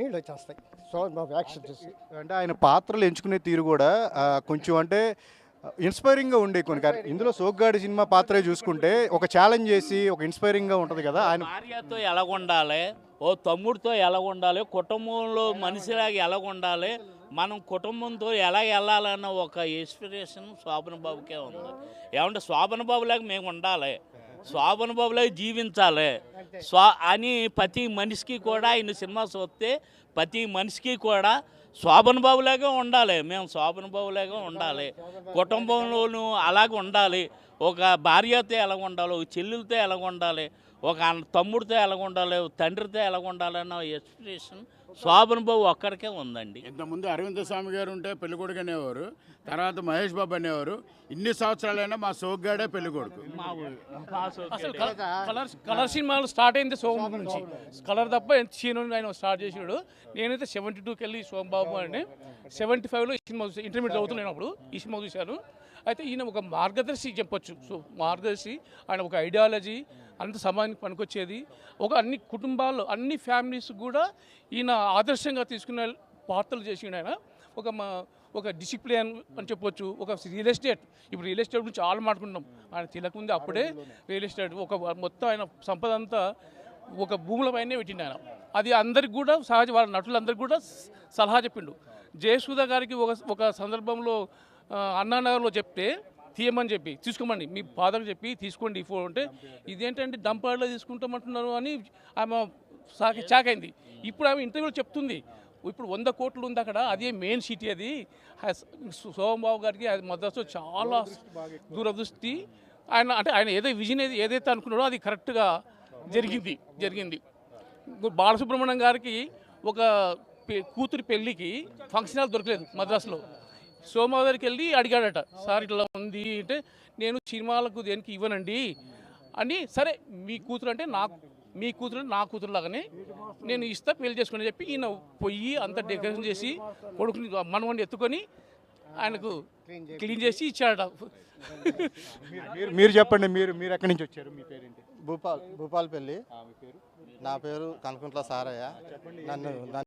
నీళ్ళు వచ్చేస్తాయి. సో మా యాక్షన్ చూసి అంటే ఆయన పాత్రలు ఎంచుకునే తీరు కూడా కొంచెం అంటే ఇన్స్పైరింగ్గా ఉండే కొన్ని ఇందులో సోగ్గాడి సినిమా పాత్రే చూసుకుంటే ఒక ఛాలెంజ్ చేసి ఒక ఇన్స్పైరింగ్గా ఉంటుంది కదా ఆయన. భార్యతో ఎలాగుండాలి, ఓ తమ్ముడితో ఎలాగుండాలి, కుటుంబంలో మనిషిలాగా ఎలాగుండాలి, మనం కుటుంబంతో ఎలా వెళ్ళాలన్న ఒక ఇన్స్పిరేషన్ శోభన్ బాబుకే ఉంది. ఏమంటే శోభన్ బాబులాగా మేము ఉండాలి, శోభన్ బాబులాగా జీవించాలి అని ప్రతి మనిషికి కూడా ఆయన సినిమా చూస్తే ప్రతి మనిషికి కూడా శోభన్ బాబులాగా ఉండాలి, మేము శోభన్ బాబులాగా ఉండాలి, కుటుంబంలోనూ అలాగే ఉండాలి, ఒక భార్యతో ఎలాగ ఉండాలి, ఒక చెల్లెలతో ఎలాగ ఉండాలి, ఒక తమ్ముడితో ఎలాగ ఉండాలి, తండ్రితో ఎలాగ ఉండాలి అన్న ఎక్స్ప్రెషన్ శోభన్ బాబు ఒక్కడికే ఉందండి. ఇంతకుముందు అరవింద స్వామి గారు ఉంటే పెళ్ళికొడుకు అనేవారు, తర్వాత మహేష్ బాబు అనేవారు. ఇన్ని సంవత్సరాలైనా మా సోగ్గాడే పెళ్ళికొడుకు. అసలు కలర్ సినిమాలు స్టార్ట్ అయింది సోమబాబు నుంచి. కలర్ తప్ప ఎంత సీన్ ఆయన స్టార్ట్ చేసినాడు. నేనైతే 72కి వెళ్ళి సోమబాబు అని 75లో ఈ సినిమా చూసాను. ఇంటర్మీడియట్ చదువుతున్నప్పుడు ఈ సినిమా చూశాను. అయితే ఈయన ఒక మార్గదర్శి చెప్పొచ్చు. సో మార్గదర్శి, ఆయన ఒక ఐడియాలజీ అంత సమాజానికి పనికొచ్చేది. ఒక అన్ని కుటుంబాల్లో అన్ని ఫ్యామిలీస్ కూడా ఈయన ఆదర్శంగా తీసుకునే పాత్రలు చేసిండు. ఆయన ఒక డిసిప్లిన్ అని చెప్పొచ్చు. ఒక రియల్ ఎస్టేట్, ఇప్పుడు రియల్ ఎస్టేట్ గురించి చాలా మాట్లాడుకుంటున్నాం. ఆయన తినకముందే అప్పుడే రియల్ ఎస్టేట్ ఒక మొత్తం ఆయన సంపద అంతా ఒక భూముల పైనే పెట్టిండు ఆయన. అది అందరికి కూడా సహజ, వాళ్ళ నటులందరికీ కూడా సలహా చెప్పిండు. జయసూద గారికి ఒక సందర్భంలో అన్నానగర్లో చెప్తే తీయమని చెప్పి తీసుకోమని మీ ఫాదర్కి చెప్పి తీసుకోండి ఈ ఫోన్ అంటే, ఇదేంటంటే డంపర్లో తీసుకుంటామంటున్నారు అని ఆమె చాకైంది. ఇప్పుడు ఆమె ఇంటర్వ్యూలో చెప్తుంది, ఇప్పుడు 100 కోట్లు ఉంది అక్కడ, అదే మెయిన్ సిటీ అది. సోమబాబు గారికి అది మద్రాసులో చాలా దూరదృష్టి. ఆయన ఏదో విజన్ ఏదైతే అనుకున్నాడో అది కరెక్ట్గా జరిగింది. బాలసుబ్రహ్మణ్యం గారికి ఒక కూతురి పెళ్ళికి ఫంక్షన్ హాల్ దొరకలేదు మద్రాసులో. సోమబాబు గారికి వెళ్ళి అడిగాడట, సార్ ఇట్లా ఉంది అంటే, నేను సినిమాలకు దేనికి ఇవ్వనండి అని. సరే మీ కూతురు అంటే మీ కూతురు నా కూతురు లాగానే నేను ఇస్తా, పెళ్లి చేసుకుని చెప్పి ఈయన పొయ్యి అంత డెకరేషన్ చేసి కొడుకుని మనవని ఎత్తుకొని ఆయనకు క్లీన్ చేసి ఇచ్చాడట. మీరు చెప్పండి, మీరు ఎక్కడి నుంచి వచ్చారు, మీ పేరేంటి? భూపాల్పల్లి. నా పేరు కనుకుంట్ల సారయ్య. నన్ను